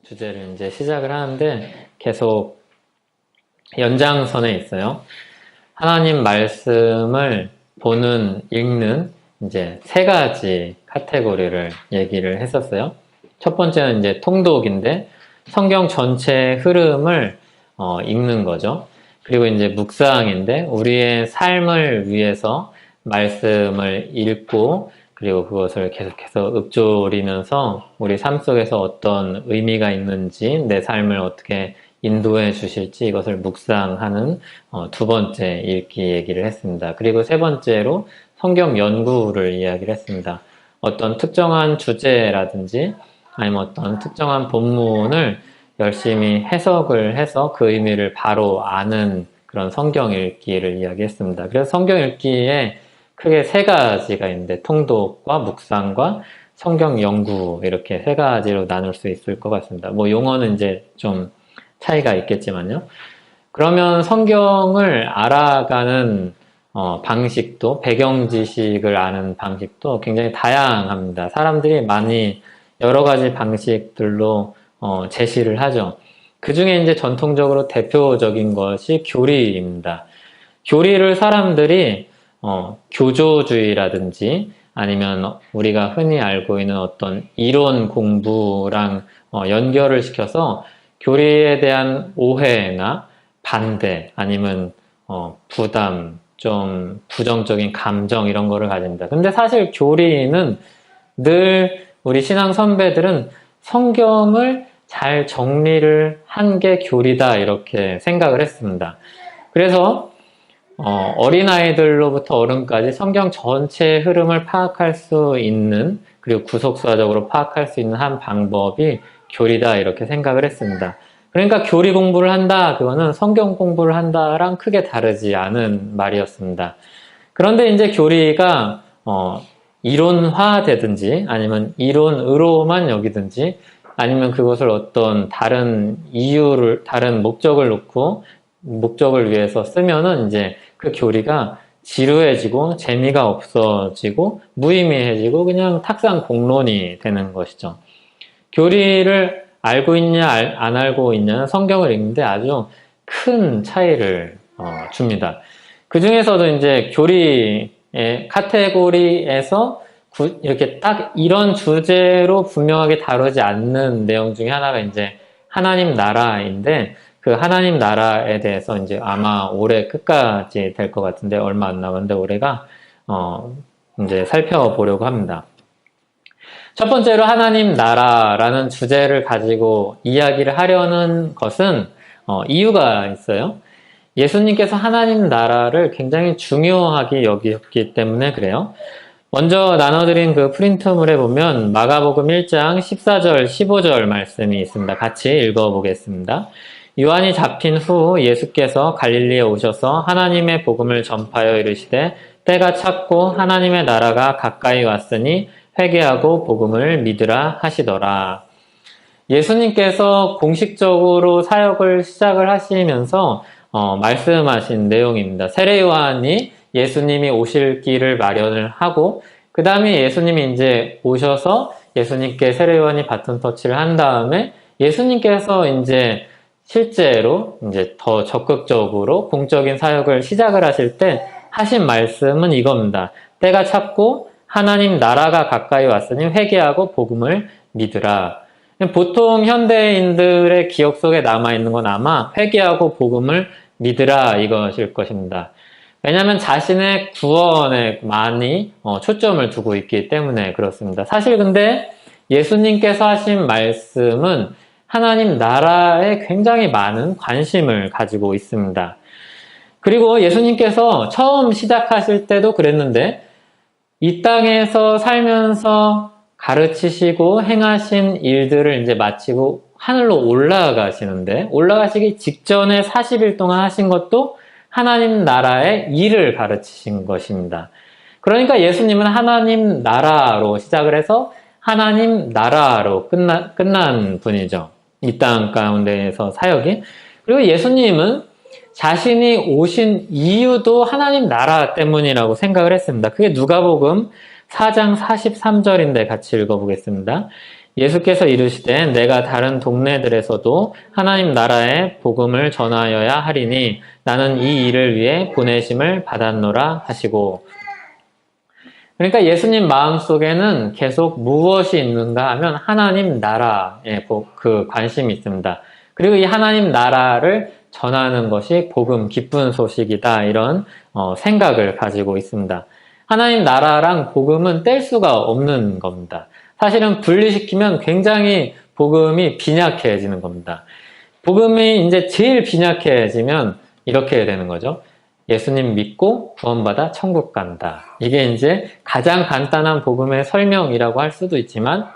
주제를 이제 시작을 하는데 계속 연장선에 있어요. 하나님 말씀을 보는, 읽는 이제 세 가지 카테고리를 얘기를 했었어요. 첫 번째는 이제 통독인데 성경 전체 흐름을 읽는 거죠. 그리고 이제 묵상인데 우리의 삶을 위해서 말씀을 읽고 그리고 그것을 계속해서 읊조리면서 우리 삶 속에서 어떤 의미가 있는지 내 삶을 어떻게 인도해 주실지 이것을 묵상하는 두 번째 읽기 얘기를 했습니다. 그리고 세 번째로 성경 연구를 이야기를 했습니다. 어떤 특정한 주제라든지 아니면 어떤 특정한 본문을 열심히 해석을 해서 그 의미를 바로 아는 그런 성경 읽기를 이야기했습니다. 그래서 성경 읽기에 크게 세 가지가 있는데 통독과 묵상과 성경 연구 이렇게 세 가지로 나눌 수 있을 것 같습니다. 뭐 용어는 이제 좀 차이가 있겠지만요. 그러면 성경을 알아가는 방식도 배경 지식을 아는 방식도 굉장히 다양합니다. 사람들이 많이 여러 가지 방식들로 제시를 하죠. 그 중에 이제 전통적으로 대표적인 것이 교리입니다. 교리를 사람들이 교조주의라든지 아니면 우리가 흔히 알고 있는 어떤 이론 공부랑 연결을 시켜서 교리에 대한 오해나 반대 아니면 부담, 좀 부정적인 감정 이런 거를 가집니다. 근데 사실 교리는 늘 우리 신앙 선배들은 성경을 잘 정리를 한 게 교리다 이렇게 생각을 했습니다. 그래서 어린아이들로부터 어른까지 성경 전체의 흐름을 파악할 수 있는 그리고 구속사적으로 파악할 수 있는 한 방법이 교리다 이렇게 생각을 했습니다. 그러니까 교리 공부를 한다 그거는 성경 공부를 한다랑 크게 다르지 않은 말이었습니다. 그런데 이제 교리가 이론화되든지 아니면 이론으로만 여기든지 아니면 그것을 어떤 다른 이유를 다른 목적을 놓고 목적을 위해서 쓰면은 이제 그 교리가 지루해지고 재미가 없어지고 무의미해지고 그냥 탁상 공론이 되는 것이죠. 교리를 알고 있냐 안 알고 있냐는 성경을 읽는데 아주 큰 차이를 줍니다. 그 중에서도 이제 교리의 카테고리에서 이렇게 딱 이런 주제로 분명하게 다루지 않는 내용 중에 하나가 이제 하나님 나라인데 그 하나님 나라에 대해서 이제 아마 올해 끝까지 될 것 같은데 얼마 안 남았는데 올해가 이제 살펴보려고 합니다. 첫 번째로 하나님 나라라는 주제를 가지고 이야기를 하려는 것은 이유가 있어요. 예수님께서 하나님 나라를 굉장히 중요하게 여겼기 때문에 그래요. 먼저 나눠드린 그 프린트물에 보면 마가복음 1장 14절 15절 말씀이 있습니다. 같이 읽어보겠습니다. 요한이 잡힌 후 예수께서 갈릴리에 오셔서 하나님의 복음을 전파하여 이르시되 때가 찼고 하나님의 나라가 가까이 왔으니 회개하고 복음을 믿으라 하시더라. 예수님께서 공식적으로 사역을 시작을 하시면서 말씀하신 내용입니다. 세례 요한이 예수님이 오실 길을 마련을 하고 그 다음에 예수님이 이제 오셔서 예수님께 세례 요한이 바톤 터치를 한 다음에 예수님께서 이제 실제로 이제 더 적극적으로 공적인 사역을 시작을 하실 때 하신 말씀은 이겁니다. 때가 찼고 하나님 나라가 가까이 왔으니 회개하고 복음을 믿으라. 보통 현대인들의 기억 속에 남아있는 건 아마 회개하고 복음을 믿으라 이것일 것입니다. 왜냐하면 자신의 구원에 많이 초점을 두고 있기 때문에 그렇습니다. 사실 근데 예수님께서 하신 말씀은 하나님 나라에 굉장히 많은 관심을 가지고 있습니다. 그리고 예수님께서 처음 시작하실 때도 그랬는데 이 땅에서 살면서 가르치시고 행하신 일들을 이제 마치고 하늘로 올라가시는데 올라가시기 직전에 40일 동안 하신 것도 하나님 나라의 일을 가르치신 것입니다. 그러니까 예수님은 하나님 나라로 시작을 해서 하나님 나라로 끝난 분이죠. 이 땅 가운데에서 사역이. 그리고 예수님은 자신이 오신 이유도 하나님 나라 때문이라고 생각을 했습니다. 그게 누가복음 4장 43절인데 같이 읽어보겠습니다. 예수께서 이르시되 내가 다른 동네들에서도 하나님 나라의 복음을 전하여야 하리니 나는 이 일을 위해 보내심을 받았노라 하시고, 그러니까 예수님 마음속에는 계속 무엇이 있는가 하면 하나님 나라에 그 관심이 있습니다. 그리고 이 하나님 나라를 전하는 것이 복음, 기쁜 소식이다, 이런 생각을 가지고 있습니다. 하나님 나라랑 복음은 뗄 수가 없는 겁니다. 사실은 분리시키면 굉장히 복음이 빈약해지는 겁니다. 복음이 이제 제일 빈약해지면 이렇게 되는 거죠. 예수님 믿고 구원받아 천국 간다. 이게 이제 가장 간단한 복음의 설명이라고 할 수도 있지만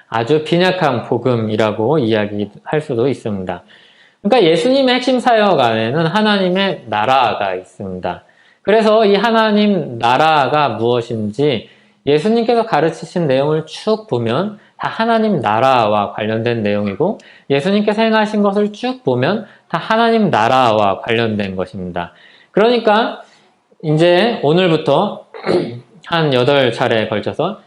아주 빈약한 복음이라고 이야기할 수도 있습니다. 그러니까 예수님의 핵심 사역 안에는 하나님의 나라가 있습니다. 그래서 이 하나님 나라가 무엇인지 예수님께서 가르치신 내용을 쭉 보면 다 하나님 나라와 관련된 내용이고, 예수님께서 행하신 것을 쭉 보면 다 하나님 나라와 관련된 것입니다. 그러니까 이제 오늘부터 한 8차례에 걸쳐서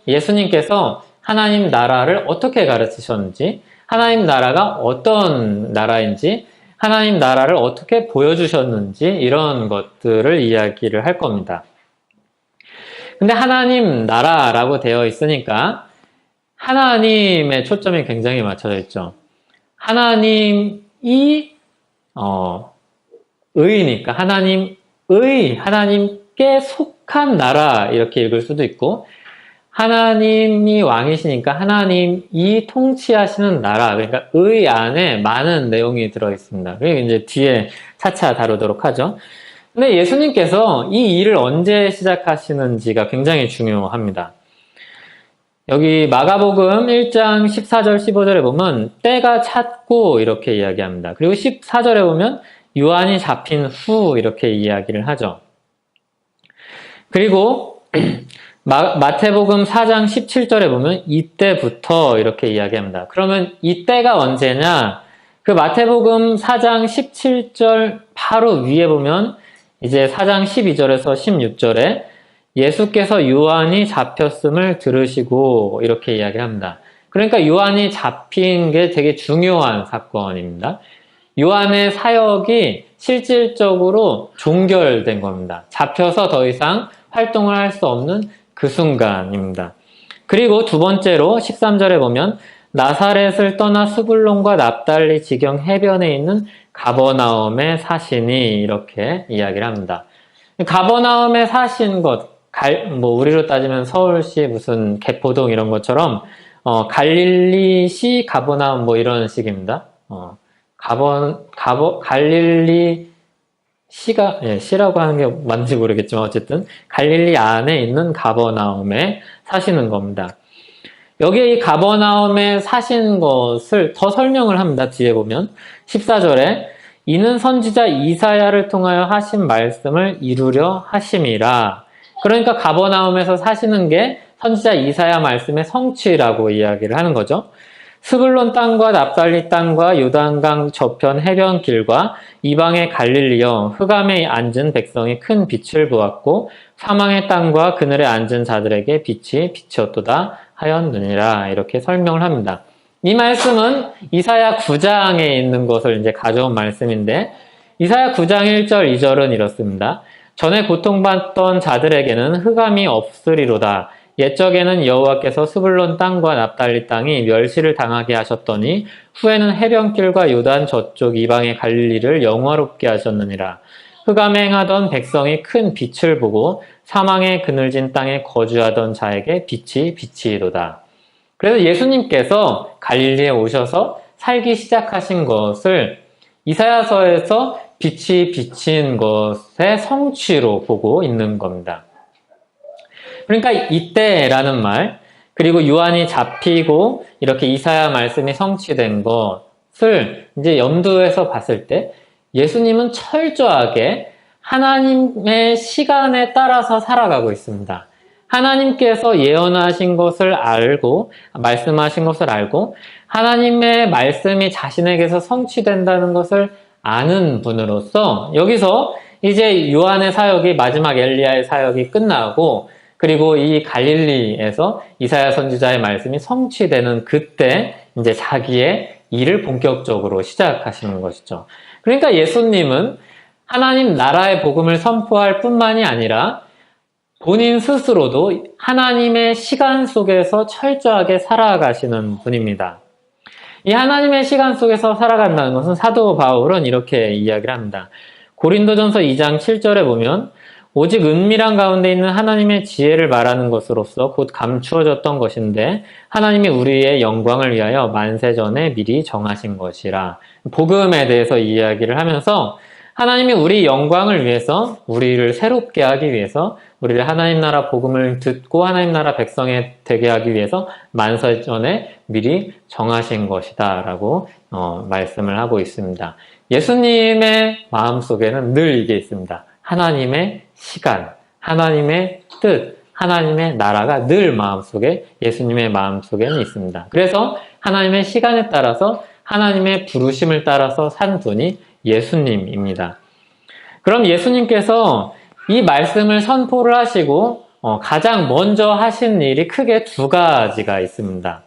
예수님께서 하나님 나라를 어떻게 가르치셨는지, 하나님 나라가 어떤 나라인지, 하나님 나라를 어떻게 보여주셨는지, 이런 것들을 이야기를 할 겁니다. 근데 하나님 나라라고 되어 있으니까 하나님의 초점이 굉장히 맞춰져 있죠. 하나님이 의니까 하나님께 속한 나라, 이렇게 읽을 수도 있고, 하나님이 왕이시니까 하나님이 통치하시는 나라, 그러니까 의 안에 많은 내용이 들어있습니다. 그리고 이제 뒤에 차차 다루도록 하죠. 근데 예수님께서 이 일을 언제 시작하시는지가 굉장히 중요합니다. 여기 마가복음 1장 14절 15절에 보면 때가 찼고 이렇게 이야기합니다. 그리고 14절에 보면 요한이 잡힌 후 이렇게 이야기를 하죠. 그리고 마태복음 4장 17절에 보면 이때부터 이렇게 이야기합니다. 그러면 이때가 언제냐? 그 마태복음 4장 17절 바로 위에 보면 이제 4장 12절에서 16절에 예수께서 요한이 잡혔음을 들으시고 이렇게 이야기합니다. 그러니까 요한이 잡힌 게 되게 중요한 사건입니다. 요한의 사역이 실질적으로 종결된 겁니다. 잡혀서 더 이상 활동을 할 수 없는 그 순간입니다. 그리고 두 번째로 13절에 보면 나사렛을 떠나 스불론과 납달리 지경 해변에 있는 가버나움에 사시니 이렇게 이야기를 합니다. 가버나움에 사신 것, 우리로 따지면 서울시 무슨 개포동 이런 것처럼 갈릴리시 가버나움 이런 식입니다. 갈릴리 시라고 하는 게 맞는지 모르겠지만 어쨌든 갈릴리 안에 있는 가버나움에 사시는 겁니다. 여기에 이 가버나움에 사신 것을 더 설명을 합니다. 뒤에 보면 14절에 이는 선지자 이사야를 통하여 하신 말씀을 이루려 하심이라. 그러니까 가버나움에서 사시는 게 선지자 이사야 말씀의 성취라고 이야기를 하는 거죠. 스불론 땅과 납달리 땅과 요단강 저편 해변길과 이방의 갈릴리여 흑암에 앉은 백성이 큰 빛을 보았고 사망의 땅과 그늘에 앉은 자들에게 빛이 비치었도다 하였느니라. 이렇게 설명을 합니다. 이 말씀은 이사야 9장에 있는 것을 이제 가져온 말씀인데, 이사야 9장 1절 2절은 이렇습니다. 전에 고통받던 자들에게는 흑암이 없으리로다. 옛적에는 여호와께서 스불론 땅과 납달리 땅이 멸시를 당하게 하셨더니 후에는 해변길과 요단 저쪽 이방의 갈릴리를 영화롭게 하셨느니라. 흑암에 행하던 백성이 큰 빛을 보고 사망의 그늘진 땅에 거주하던 자에게 빛이 비치이도다. 그래서 예수님께서 갈릴리에 오셔서 살기 시작하신 것을 이사야서에서 빛이 비친 것의 성취로 보고 있는 겁니다. 그러니까 이때라는 말, 그리고 요한이 잡히고 이렇게 이사야 말씀이 성취된 것을 이제 염두에서 봤을 때 예수님은 철저하게 하나님의 시간에 따라서 살아가고 있습니다. 하나님께서 예언하신 것을 알고, 말씀하신 것을 알고, 하나님의 말씀이 자신에게서 성취된다는 것을 아는 분으로서 여기서 이제 요한의 사역이 마지막 엘리야의 사역이 끝나고 그리고 이 갈릴리에서 이사야 선지자의 말씀이 성취되는 그때 이제 자기의 일을 본격적으로 시작하시는 것이죠. 그러니까 예수님은 하나님 나라의 복음을 선포할 뿐만이 아니라 본인 스스로도 하나님의 시간 속에서 철저하게 살아가시는 분입니다. 이 하나님의 시간 속에서 살아간다는 것은 사도 바울은 이렇게 이야기를 합니다. 고린도전서 2장 7절에 보면 오직 은밀한 가운데 있는 하나님의 지혜를 말하는 것으로서 곧 감추어졌던 것인데 하나님이 우리의 영광을 위하여 만세전에 미리 정하신 것이라. 복음에 대해서 이야기를 하면서 하나님이 우리 영광을 위해서 우리를 새롭게 하기 위해서 우리를 하나님 나라 복음을 듣고 하나님 나라 백성이 되게 하기 위해서 만세전에 미리 정하신 것이다 라고 말씀을 하고 있습니다. 예수님의 마음속에는 늘 이게 있습니다. 하나님의 시간, 하나님의 뜻, 하나님의 나라가 늘 마음속에 예수님의 마음속에는 있습니다. 그래서 하나님의 시간에 따라서 하나님의 부르심을 따라서 산 분이 예수님입니다. 그럼 예수님께서 이 말씀을 선포를 하시고 가장 먼저 하신 일이 크게 두 가지가 있습니다.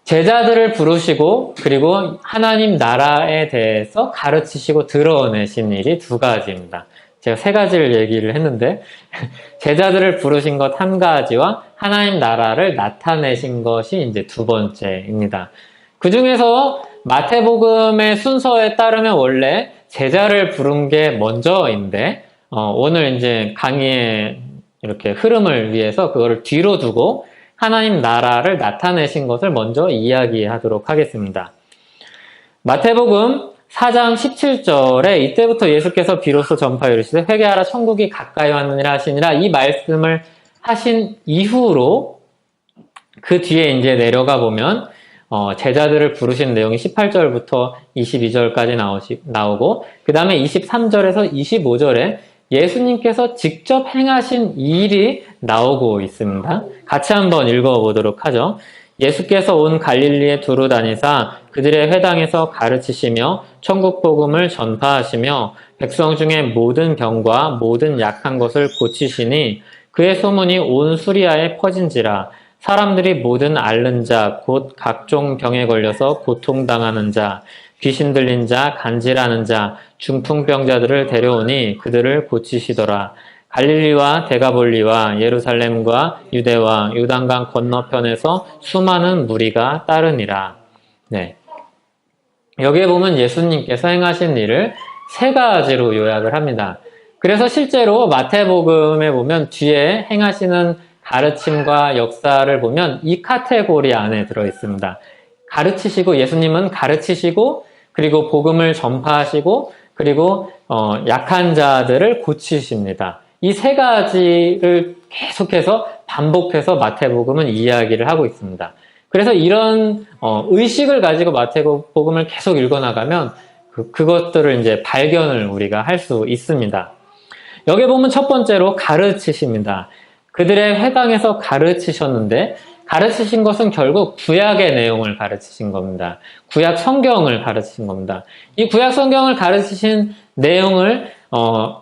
제자들을 부르시고 그리고 하나님 나라에 대해서 가르치시고 드러내신 일이 두 가지입니다. 제가 세 가지를 얘기를 했는데 제자들을 부르신 것 한 가지와 하나님 나라를 나타내신 것이 이제 두 번째입니다. 그 중에서 마태복음의 순서에 따르면 원래 제자를 부른 게 먼저인데 오늘 이제 강의의 이렇게 흐름을 위해서 그거를 뒤로 두고 하나님 나라를 나타내신 것을 먼저 이야기하도록 하겠습니다. 마태복음 4장 17절에 이때부터 예수께서 비로소 전파하여 이르시되 회개하라 천국이 가까이 왔느니라 하시니라 이 말씀을 하신 이후로 그 뒤에 이제 내려가 보면 제자들을 부르신 내용이 18절부터 22절까지 나오고 그 다음에 23절에서 25절에 예수님께서 직접 행하신 일이 나오고 있습니다. 같이 한번 읽어보도록 하죠. 예수께서 온 갈릴리에 두루 다니사 그들의 회당에서 가르치시며 천국 복음을 전파하시며 백성 중에 모든 병과 모든 약한 것을 고치시니 그의 소문이 온 수리아에 퍼진지라. 사람들이 모든 앓는 자, 곧 각종 병에 걸려서 고통당하는 자, 귀신 들린 자, 간질하는 자, 중풍병자들을 데려오니 그들을 고치시더라. 갈릴리와 데가볼리와 예루살렘과 유대와 요단강 건너편에서 수많은 무리가 따르니라. 네. 여기에 보면 예수님께서 행하신 일을 세 가지로 요약을 합니다. 그래서 실제로 마태복음에 보면 뒤에 행하시는 가르침과 역사를 보면 이 카테고리 안에 들어있습니다. 가르치시고 예수님은 가르치시고 그리고 복음을 전파하시고 그리고 약한 자들을 고치십니다. 이 세 가지를 계속해서 반복해서 마태복음은 이야기를 하고 있습니다. 그래서 이런 의식을 가지고 마태복음을 계속 읽어나가면 그것들을 이제 발견을 우리가 할 수 있습니다. 여기 보면 첫 번째로 가르치십니다. 그들의 회당에서 가르치셨는데 가르치신 것은 결국 구약의 내용을 가르치신 겁니다. 구약 성경을 가르치신 겁니다. 이 구약 성경을 가르치신 내용을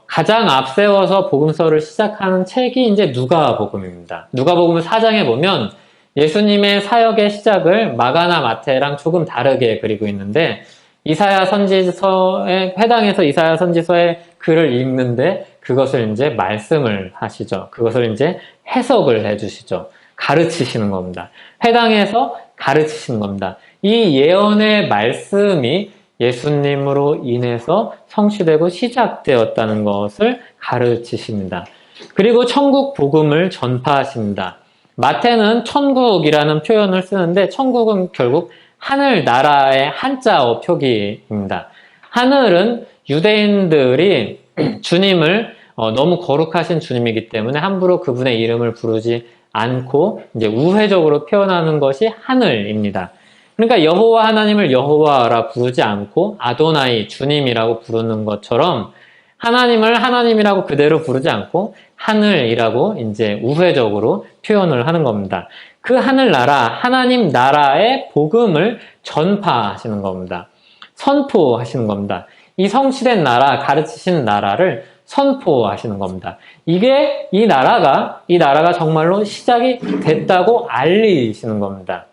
가장 앞세워서 복음서를 시작하는 책이 이제 누가복음입니다. 누가복음 4장에 보면 예수님의 사역의 시작을 마가나 마태랑 조금 다르게 그리고 있는데 이사야 선지서의 회당에서 이사야 선지서의 글을 읽는데 그것을 이제 말씀을 하시죠. 그것을 이제 해석을 해주시죠. 가르치시는 겁니다. 회당에서 가르치시는 겁니다. 이 예언의 말씀이 예수님으로 인해서 성취되고 시작되었다는 것을 가르치십니다. 그리고 천국 복음을 전파하십니다. 마태는 천국이라는 표현을 쓰는데 천국은 결국 하늘나라의 한자어 표기입니다. 하늘은 유대인들이 주님을 너무 거룩하신 주님이기 때문에 함부로 그분의 이름을 부르지 않고 이제 우회적으로 표현하는 것이 하늘입니다. 그러니까 여호와 하나님을 여호와라 부르지 않고 아도나이 주님이라고 부르는 것처럼 하나님을 하나님이라고 그대로 부르지 않고 하늘이라고 이제 우회적으로 표현을 하는 겁니다. 그 하늘나라, 하나님 나라의 복음을 전파하시는 겁니다. 선포하시는 겁니다. 이 성취된 나라, 가르치신 나라를 선포하시는 겁니다. 이 나라가 정말로 시작이 됐다고 알리시는 겁니다.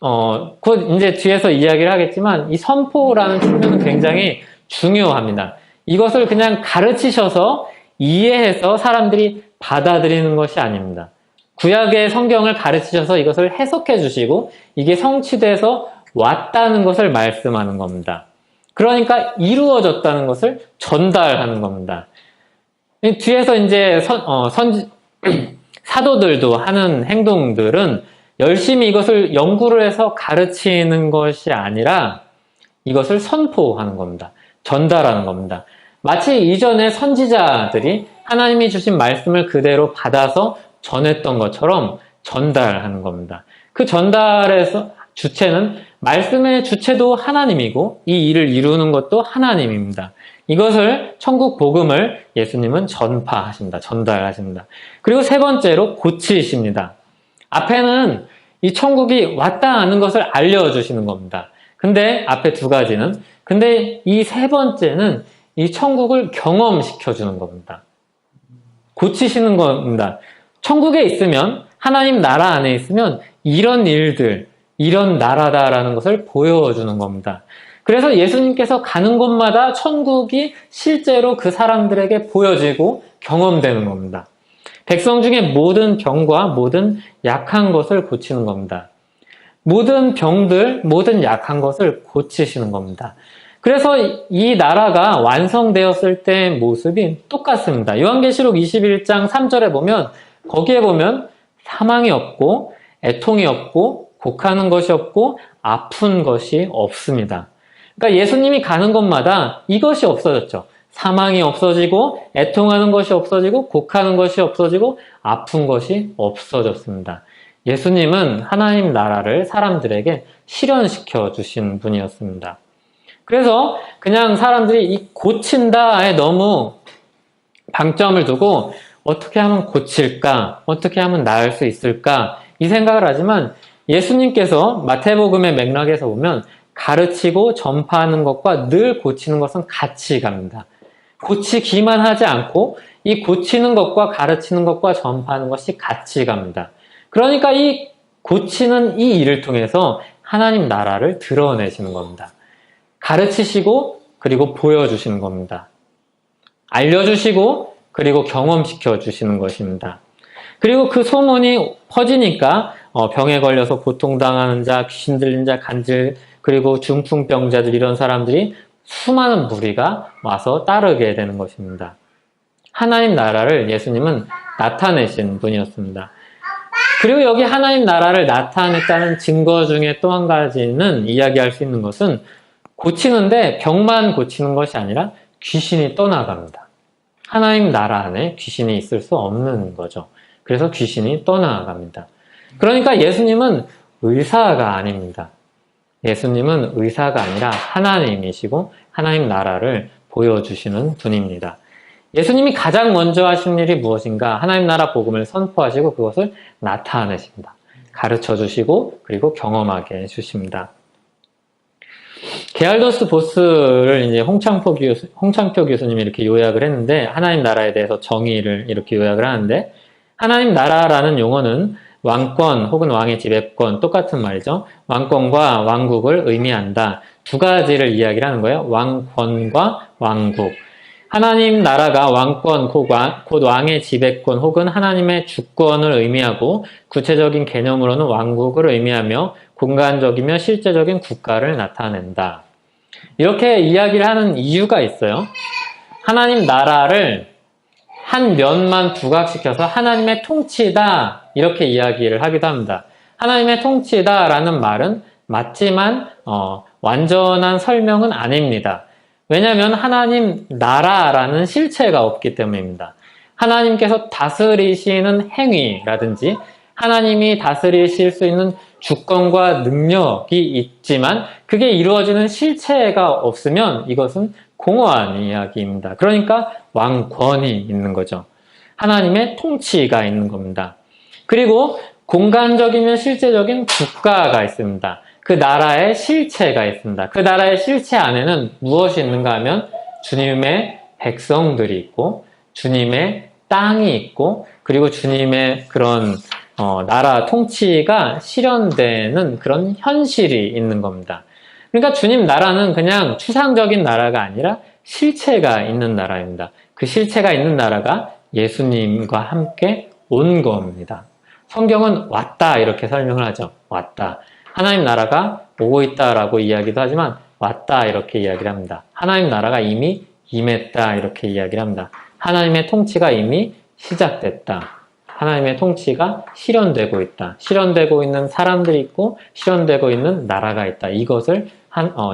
곧 이제 뒤에서 이야기를 하겠지만, 이 선포라는 측면은 굉장히 중요합니다. 이것을 그냥 가르치셔서 이해해서 사람들이 받아들이는 것이 아닙니다. 구약의 성경을 가르치셔서 이것을 해석해 주시고 이게 성취돼서 왔다는 것을 말씀하는 겁니다. 그러니까 이루어졌다는 것을 전달하는 겁니다. 뒤에서 이제 사도들도 하는 행동들은 열심히 이것을 연구를 해서 가르치는 것이 아니라 이것을 선포하는 겁니다. 전달하는 겁니다. 마치 이전에 선지자들이 하나님이 주신 말씀을 그대로 받아서 전했던 것처럼 전달하는 겁니다. 그 전달에서 말씀의 주체도 하나님이고 이 일을 이루는 것도 하나님입니다. 이것을 천국 복음을 예수님은 전파하십니다. 전달하십니다. 그리고 세 번째로 고치십니다. 앞에는 이 천국이 왔다 하는 것을 알려주시는 겁니다. 근데 앞에 두 가지는 근데 이 세 번째는 이 천국을 경험시켜주는 겁니다. 고치시는 겁니다. 천국에 있으면 하나님 나라 안에 있으면 이런 일들, 이런 나라다라는 것을 보여주는 겁니다. 그래서 예수님께서 가는 곳마다 천국이 실제로 그 사람들에게 보여지고 경험되는 겁니다. 백성 중에 모든 병과 모든 약한 것을 고치는 겁니다. 모든 병들, 모든 약한 것을 고치시는 겁니다. 그래서 이 나라가 완성되었을 때의 모습이 똑같습니다. 요한계시록 21장 3절에 보면 거기에 보면 사망이 없고 애통이 없고 곡하는 것이 없고 아픈 것이 없습니다. 그러니까 예수님이 가는 곳마다 이것이 없어졌죠. 사망이 없어지고 애통하는 것이 없어지고 곡하는 것이 없어지고 아픈 것이 없어졌습니다. 예수님은 하나님 나라를 사람들에게 실현시켜 주신 분이었습니다. 그래서 그냥 사람들이 이 고친다에 너무 방점을 두고 어떻게 하면 고칠까? 어떻게 하면 나을 수 있을까? 이 생각을 하지만 예수님께서 마태복음의 맥락에서 보면 가르치고 전파하는 것과 늘 고치는 것은 같이 갑니다. 고치기만 하지 않고 이 고치는 것과 가르치는 것과 전파하는 것이 같이 갑니다. 그러니까 이 고치는 이 일을 통해서 하나님 나라를 드러내시는 겁니다. 가르치시고 그리고 보여주시는 겁니다. 알려주시고 그리고 경험시켜 주시는 것입니다. 그리고 그 소문이 퍼지니까 병에 걸려서 고통당하는 자, 귀신 들린 자, 간질, 그리고 중풍병자들 이런 사람들이 수많은 무리가 와서 따르게 되는 것입니다. 하나님 나라를 예수님은 나타내신 분이었습니다. 그리고 여기 하나님 나라를 나타냈다는 증거 중에 또 한 가지는 이야기할 수 있는 것은 고치는데 병만 고치는 것이 아니라 귀신이 떠나갑니다. 하나님 나라 안에 귀신이 있을 수 없는 거죠. 그래서 귀신이 떠나갑니다. 그러니까 예수님은 의사가 아닙니다. 예수님은 의사가 아니라 하나님이시고 하나님 나라를 보여주시는 분입니다. 예수님이 가장 먼저 하신 일이 무엇인가? 하나님 나라 복음을 선포하시고 그것을 나타내십니다. 가르쳐 주시고 그리고 경험하게 해주십니다. 게알더스 보스를 이제 홍창표 교수님이 이렇게 요약을 했는데 하나님 나라에 대해서 정의를 이렇게 요약을 하는데 하나님 나라라는 용어는 왕권 혹은 왕의 지배권 똑같은 말이죠. 왕권과 왕국을 의미한다. 두 가지를 이야기를 하는 거예요. 왕권과 왕국. 하나님 나라가 왕권, 곧 왕의 지배권 혹은 하나님의 주권을 의미하고 구체적인 개념으로는 왕국을 의미하며 공간적이며 실제적인 국가를 나타낸다. 이렇게 이야기를 하는 이유가 있어요. 하나님 나라를 한 면만 부각시켜서 하나님의 통치다 이렇게 이야기를 하기도 합니다. 하나님의 통치다라는 말은 맞지만 완전한 설명은 아닙니다. 왜냐하면 하나님 나라라는 실체가 없기 때문입니다. 하나님께서 다스리시는 행위라든지 하나님이 다스리실 수 있는 주권과 능력이 있지만 그게 이루어지는 실체가 없으면 이것은 공허한 이야기입니다. 그러니까 왕권이 있는 거죠. 하나님의 통치가 있는 겁니다. 그리고 공간적이면 실제적인 국가가 있습니다. 그 나라의 실체가 있습니다. 그 나라의 실체 안에는 무엇이 있는가 하면 주님의 백성들이 있고 주님의 땅이 있고 그리고 주님의 그런 나라 통치가 실현되는 그런 현실이 있는 겁니다. 그러니까 주님 나라는 그냥 추상적인 나라가 아니라 실체가 있는 나라입니다. 그 실체가 있는 나라가 예수님과 함께 온 겁니다. 성경은 왔다 이렇게 설명을 하죠. 왔다. 하나님 나라가 오고 있다라고 이야기도 하지만 왔다 이렇게 이야기를 합니다. 하나님 나라가 이미 임했다 이렇게 이야기를 합니다. 하나님의 통치가 이미 시작됐다. 하나님의 통치가 실현되고 있다. 실현되고 있는 사람들이 있고 실현되고 있는 나라가 있다. 이것을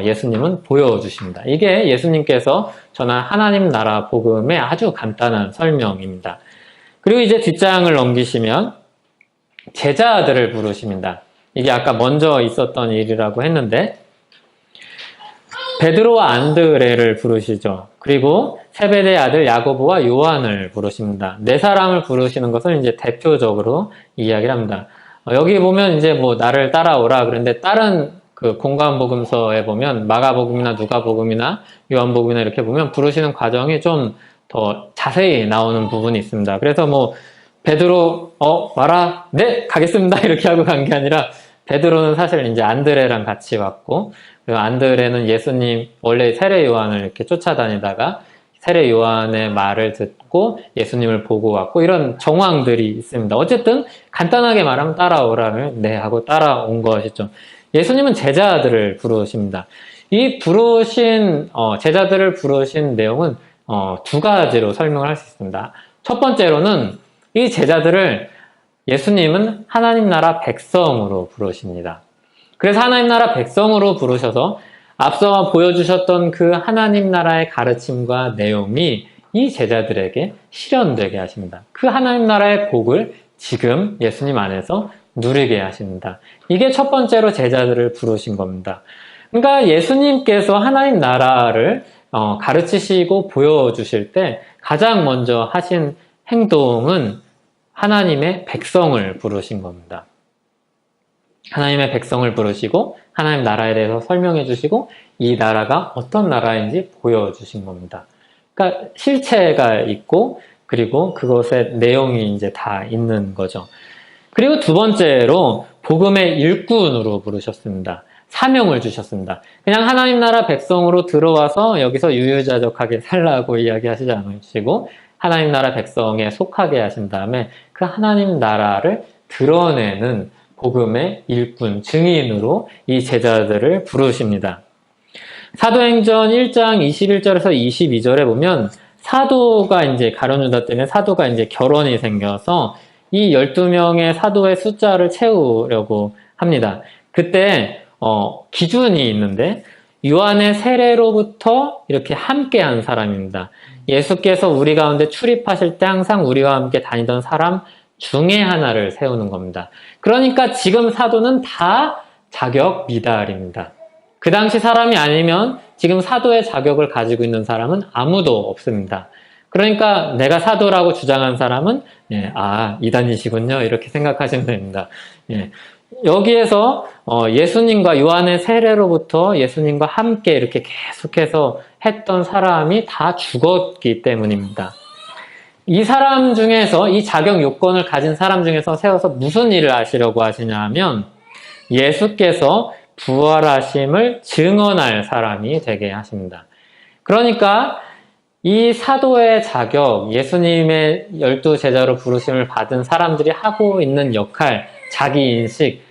예수님은 보여주십니다. 이게 예수님께서 전한 하나님 나라 복음의 아주 간단한 설명입니다. 그리고 이제 뒷장을 넘기시면 제자들을 부르십니다. 이게 아까 먼저 있었던 일이라고 했는데 베드로와 안드레를 부르시죠. 그리고 세베대의 아들 야고보와 요한을 부르십니다. 네 사람을 부르시는 것을 이제 대표적으로 이야기를 합니다. 여기 보면 이제 뭐 나를 따라오라 그런데 다른 그 공관복음서에 보면 마가복음이나 누가복음이나 요한복음이나 이렇게 보면 부르시는 과정이 좀 더 자세히 나오는 부분이 있습니다. 그래서 뭐 베드로 와라 네 가겠습니다 이렇게 하고 간 게 아니라 베드로는 사실 이제 안드레랑 같이 왔고 그리고 안드레는 예수님 원래 세례 요한을 이렇게 쫓아다니다가 세례 요한의 말을 듣고 예수님을 보고 왔고 이런 정황들이 있습니다. 어쨌든 간단하게 말하면 따라오라면 네 하고 따라온 것이죠. 예수님은 제자들을 부르십니다. 이 부르신 제자들을 부르신 내용은 두 가지로 설명을 할 수 있습니다. 첫 번째로는 이 제자들을 예수님은 하나님 나라 백성으로 부르십니다. 그래서 하나님 나라 백성으로 부르셔서 앞서 보여주셨던 그 하나님 나라의 가르침과 내용이 이 제자들에게 실현되게 하십니다. 그 하나님 나라의 복을 지금 예수님 안에서 누리게 하십니다. 이게 첫 번째로 제자들을 부르신 겁니다. 그러니까 예수님께서 하나님 나라를 가르치시고 보여주실 때 가장 먼저 하신 행동은 하나님의 백성을 부르신 겁니다. 하나님의 백성을 부르시고 하나님 나라에 대해서 설명해 주시고 이 나라가 어떤 나라인지 보여주신 겁니다. 그러니까 실체가 있고 그리고 그것의 내용이 이제 다 있는 거죠. 그리고 두 번째로 복음의 일꾼으로 부르셨습니다. 사명을 주셨습니다. 그냥 하나님 나라 백성으로 들어와서 여기서 유유자적하게 살라고 이야기하시지 않으시고 하나님 나라 백성에 속하게 하신 다음에 그 하나님 나라를 드러내는 복음의 일꾼, 증인으로 이 제자들을 부르십니다. 사도행전 1장 21절에서 22절에 보면 사도가 이제 가룟 유다 때문에 사도가 이제 결혼이 생겨서 이 12명의 사도의 숫자를 채우려고 합니다. 그때 기준이 있는데 요한의 세례로부터 이렇게 함께한 사람입니다. 예수께서 우리 가운데 출입하실 때 항상 우리와 함께 다니던 사람 중에 하나를 세우는 겁니다. 그러니까 지금 사도는 다 자격 미달입니다. 그 당시 사람이 아니면 지금 사도의 자격을 가지고 있는 사람은 아무도 없습니다. 그러니까 내가 사도라고 주장한 사람은 이단이시군요 이렇게 생각하시면 됩니다. 여기에서 예수님과 요한의 세례로부터 예수님과 함께 이렇게 계속해서 했던 사람이 다 죽었기 때문입니다. 이 사람 중에서 이 자격 요건을 가진 사람 중에서 세워서 무슨 일을 하시려고 하시냐 하면 예수께서 부활하심을 증언할 사람이 되게 하십니다. 그러니까 이 사도의 자격, 예수님의 12제자로 부르심을 받은 사람들이 하고 있는 역할, 자기인식,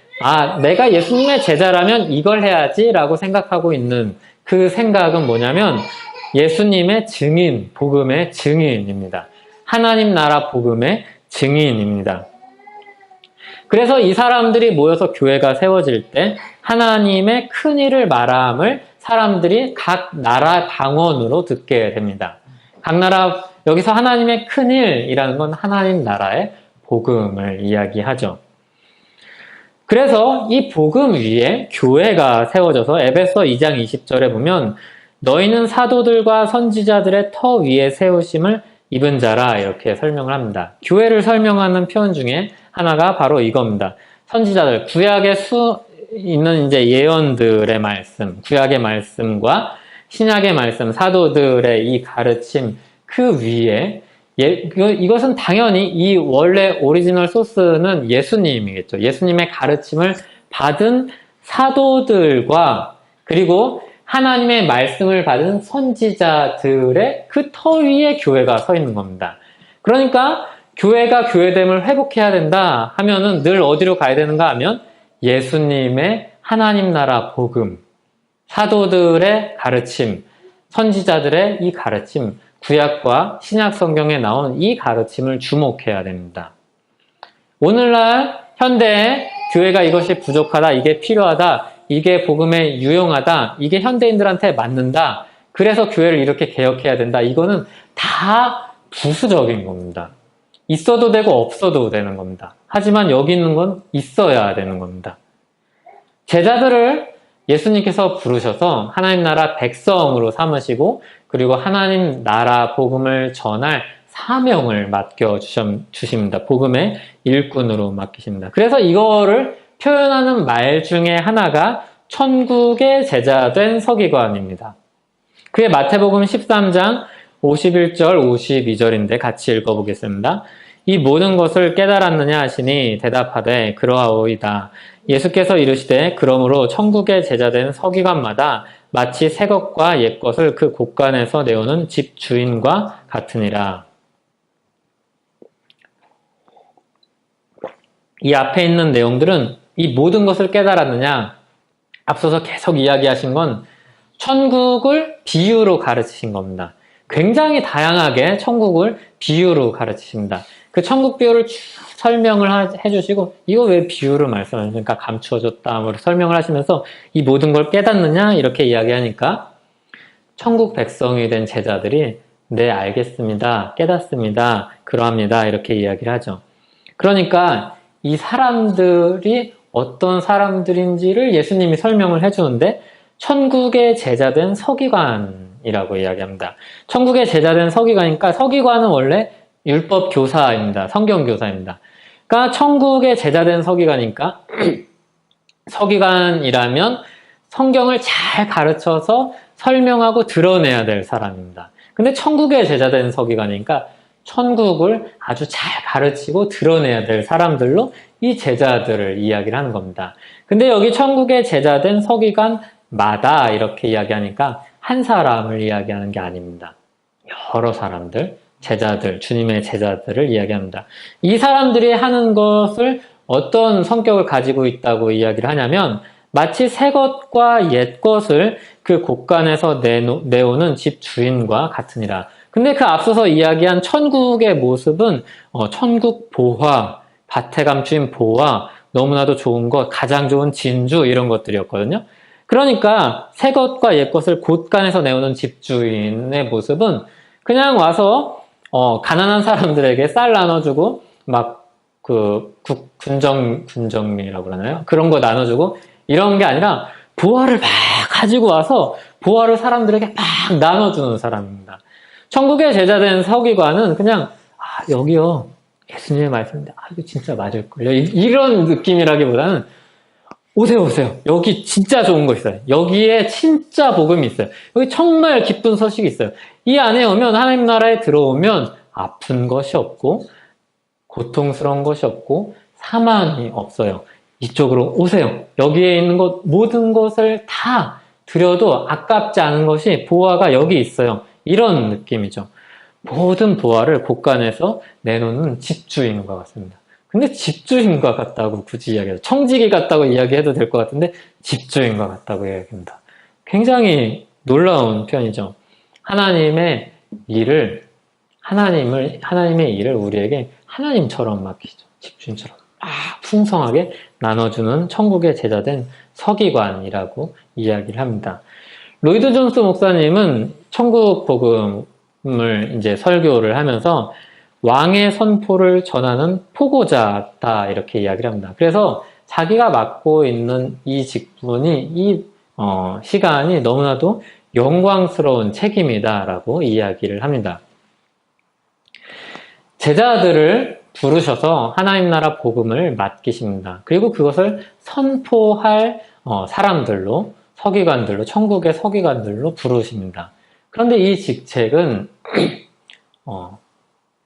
내가 예수님의 제자라면 이걸 해야지 라고 생각하고 있는 그 생각은 뭐냐면 예수님의 증인, 복음의 증인입니다. 하나님 나라 복음의 증인입니다. 그래서 이 사람들이 모여서 교회가 세워질 때 하나님의 큰 일을 말함을 사람들이 각 나라 방언으로 듣게 됩니다. 각 나라, 여기서 하나님의 큰 일이라는 건 하나님 나라의 복음을 이야기하죠. 그래서 이 복음 위에 교회가 세워져서 에베소 2장 20절에 보면 너희는 사도들과 선지자들의 터 위에 세우심을 입은 자라 이렇게 설명을 합니다. 교회를 설명하는 표현 중에 하나가 바로 이겁니다. 선지자들, 구약의 있는 이제 예언들의 말씀, 구약의 말씀과 신약의 말씀, 사도들의 이 가르침 그 위에 이것은 당연히 이 원래 오리지널 소스는 예수님이겠죠. 예수님의 가르침을 받은 사도들과 그리고 하나님의 말씀을 받은 선지자들의 그 터 위에 교회가 서 있는 겁니다. 그러니까 교회가 교회됨을 회복해야 된다 하면은 늘 어디로 가야 되는가 하면 예수님의 하나님 나라 복음, 사도들의 가르침, 선지자들의 이 가르침, 구약과 신약 성경에 나온 이 가르침을 주목해야 됩니다. 오늘날 현대에 교회가 이것이 부족하다, 이게 필요하다, 이게 복음에 유용하다, 이게 현대인들한테 맞는다, 그래서 교회를 이렇게 개혁해야 된다, 이거는 다 부수적인 겁니다. 있어도 되고 없어도 되는 겁니다. 하지만 여기 있는 건 있어야 되는 겁니다. 제자들을 예수님께서 부르셔서 하나님 나라 백성으로 삼으시고 그리고 하나님 나라 복음을 전할 사명을 맡겨주십니다. 복음의 일꾼으로 맡기십니다. 그래서 이거를 표현하는 말 중에 하나가 천국의 제자된 서기관입니다. 그게 마태복음 13장 51절 52절인데 같이 읽어보겠습니다. 이 모든 것을 깨달았느냐 하시니 대답하되 그러하오이다. 예수께서 이르시되 그러므로 천국의 제자된 서기관마다 마치 새 것과 옛 것을 그 곳간에서 내오는 집 주인과 같으니라. 이 앞에 있는 내용들은 이 모든 것을 깨달았느냐, 앞서서 계속 이야기하신 건 천국을 비유로 가르치신 겁니다. 굉장히 다양하게 천국을 비유로 가르치십니다. 그 천국 비유를 쭉 설명을 해주시고 이거 왜 비유로 말씀하십니까? 감추어졌다 뭐 설명을 하시면서 이 모든 걸 깨닫느냐 이렇게 이야기하니까 천국 백성이 된 제자들이 네 알겠습니다, 깨닫습니다, 그러합니다 이렇게 이야기를 하죠. 그러니까 이 사람들이 어떤 사람들인지를 예수님이 설명을 해주는데 천국의 제자된 서기관이라고 이야기합니다. 천국의 제자된 서기관이니까 서기관은 원래 율법 교사입니다. 성경 교사입니다. 그러니까 천국의 제자된 서기관이니까 서기관이라면 성경을 잘 가르쳐서 설명하고 드러내야 될 사람입니다. 근데 천국의 제자된 서기관이니까 천국을 아주 잘 가르치고 드러내야 될 사람들로 이 제자들을 이야기를 하는 겁니다. 근데 여기 천국의 제자된 서기관마다 이렇게 이야기하니까 한 사람을 이야기하는 게 아닙니다. 여러 사람들, 제자들, 주님의 제자들을 이야기합니다. 이 사람들이 하는 것을 어떤 성격을 가지고 있다고 이야기를 하냐면 마치 새 것과 옛 것을 그 곳간에서 내오는 집 주인과 같으니라. 근데 그 앞서서 이야기한 천국의 모습은 천국 보화, 밭에 감추인 보화, 너무나도 좋은 것, 가장 좋은 진주 이런 것들이었거든요. 그러니까 새 것과 옛 것을 곳간에서 내오는 집주인의 모습은 그냥 와서 가난한 사람들에게 쌀 나눠주고 막 그 군정민이라고 그러나요? 그런 거 나눠주고 이런 게 아니라 보화를 막 가지고 와서 보화를 사람들에게 막 나눠주는 사람입니다. 천국의 제자된 서기관은 그냥 여기요 예수님의 말씀인데 이거 진짜 맞을걸요 이런 느낌이라기보다는 오세요 여기 진짜 좋은 거 있어요. 여기에 진짜 복음이 있어요. 여기 정말 기쁜 소식이 있어요. 이 안에 오면 하나님 나라에 들어오면 아픈 것이 없고 고통스러운 것이 없고 사망이 없어요. 이쪽으로 오세요. 여기에 있는 것 모든 것을 다 드려도 아깝지 않은 것이 보화가 여기 있어요. 이런 느낌이죠. 모든 보화를 곳간에서 내놓는 집주인과 같습니다. 근데 집주인과 같다고 굳이 이야기해요. 청지기 같다고 이야기해도 될 것 같은데 집주인과 같다고 이야기합니다. 굉장히 놀라운 표현이죠. 하나님의 일을 우리에게 하나님처럼 맡기죠. 집주인처럼 풍성하게 나눠주는 천국의 제자된 서기관이라고 이야기를 합니다. 로이드 존스 목사님은 천국 복음을 이제 설교를 하면서 왕의 선포를 전하는 포고자다 이렇게 이야기를 합니다. 그래서 자기가 맡고 있는 이 직분이 이 시간이 너무나도 영광스러운 책임이다라고 이야기를 합니다. 제자들을 부르셔서 하나님 나라 복음을 맡기십니다. 그리고 그것을 선포할 사람들로, 서기관들로, 천국의 서기관들로 부르십니다. 그런데 이 직책은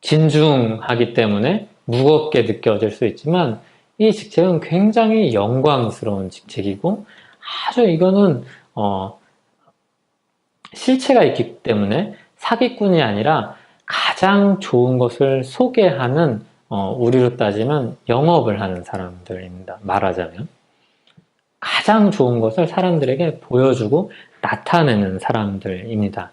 진중하기 때문에 무겁게 느껴질 수 있지만 이 직책은 굉장히 영광스러운 직책이고 아주 이거는 실체가 있기 때문에 사기꾼이 아니라 가장 좋은 것을 소개하는 우리로 따지면 영업을 하는 사람들입니다. 말하자면 가장 좋은 것을 사람들에게 보여주고 나타내는 사람들입니다.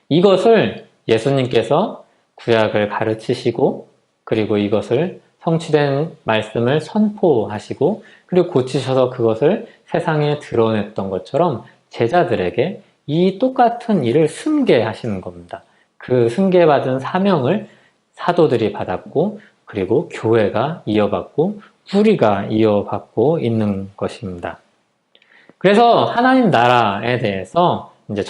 이것을 예수님께서 구약을 가르치시고 그리고 이것을 성취된 말씀을 선포하시고 그리고 고치셔서 그것을 세상에 드러냈던 것처럼 제자들에게 이 똑같은 일을 승계하시는 겁니다. 그 승계받은 사명을 사도들이 받았고 그리고 교회가 이어받고 우리가 이어받고 있는 것입니다. 그래서 하나님 나라에 대해서 이제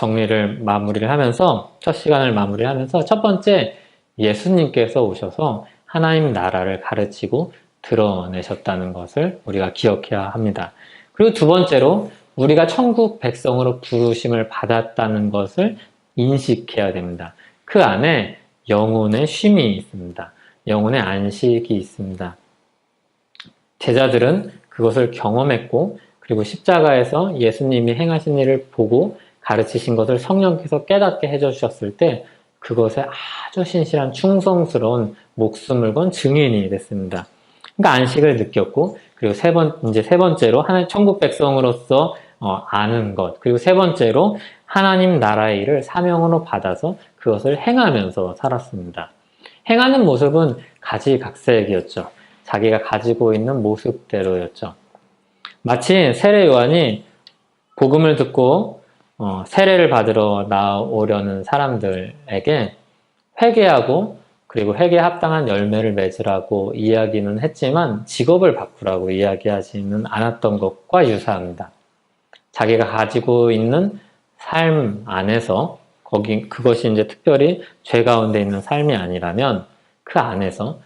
마무리를 하면서 첫 시간을 마무리하면서 첫 번째 예수님께서 오셔서 하나님 나라를 가르치고 드러내셨다는 것을 우리가 기억해야 합니다. 그리고 두 번째로 우리가 천국 백성으로 부르심을 받았다는 것을 인식해야 됩니다. 그 안에 영혼의 쉼이 있습니다. 영혼의 안식이 있습니다. 제자들은 그것을 경험했고 그리고 십자가에서 예수님이 행하신 일을 보고 가르치신 것을 성령께서 깨닫게 해주셨을 때 그것에 아주 신실한 충성스러운 목숨을 건 증인이 됐습니다. 그러니까 안식을 느꼈고 그리고 세 번째로 하나님 천국 백성으로서 아는 것 그리고 세 번째로 하나님 나라의 일을 사명으로 받아서 그것을 행하면서 살았습니다. 행하는 모습은 가지각색이었죠. 자기가 가지고 있는 모습대로였죠. 마치 세례 요한이 복음을 듣고 세례를 받으러 나오려는 사람들에게 회개하고 그리고 회개에 합당한 열매를 맺으라고 이야기는 했지만 직업을 바꾸라고 이야기하지는 않았던 것과 유사합니다. 자기가 가지고 있는 삶 안에서 그것이 이제 특별히 죄 가운데 있는 삶이 아니라면 그 안에서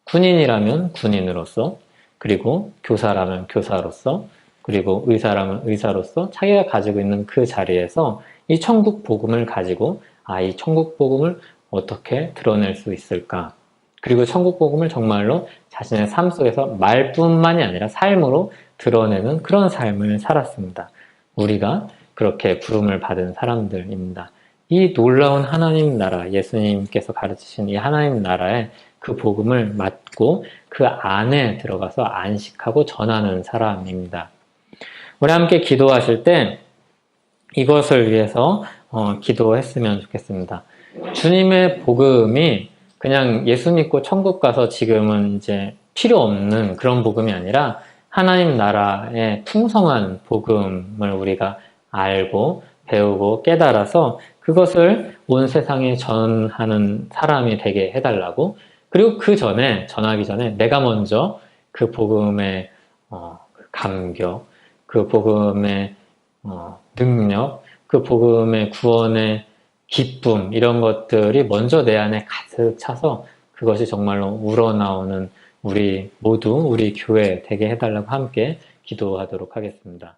군인이라면 군인으로서 그리고 교사라면 교사로서 그리고 의사라면 의사로서 자기가 가지고 있는 그 자리에서 이 천국 복음을 가지고 이 천국 복음을 어떻게 드러낼 수 있을까? 그리고 천국 복음을 정말로 자신의 삶 속에서 말뿐만이 아니라 삶으로 드러내는 그런 삶을 살았습니다. 우리가 그렇게 부름을 받은 사람들입니다. 이 놀라운 하나님 나라, 예수님께서 가르치신 이 하나님 나라의 그 복음을 맡고 그 안에 들어가서 안식하고 전하는 사람입니다. 우리 함께 기도하실 때 이것을 위해서 기도했으면 좋겠습니다. 주님의 복음이 그냥 예수 믿고 천국 가서 지금은 이제 필요 없는 그런 복음이 아니라 하나님 나라의 풍성한 복음을 우리가 알고 배우고 깨달아서 그것을 온 세상에 전하는 사람이 되게 해달라고 그리고 전하기 전에 내가 먼저 그 복음의 감격, 그 복음의 능력, 그 복음의 구원의 기쁨 이런 것들이 먼저 내 안에 가득 차서 그것이 정말로 우러나오는 우리 모두 우리 교회 되게 해달라고 함께 기도하도록 하겠습니다.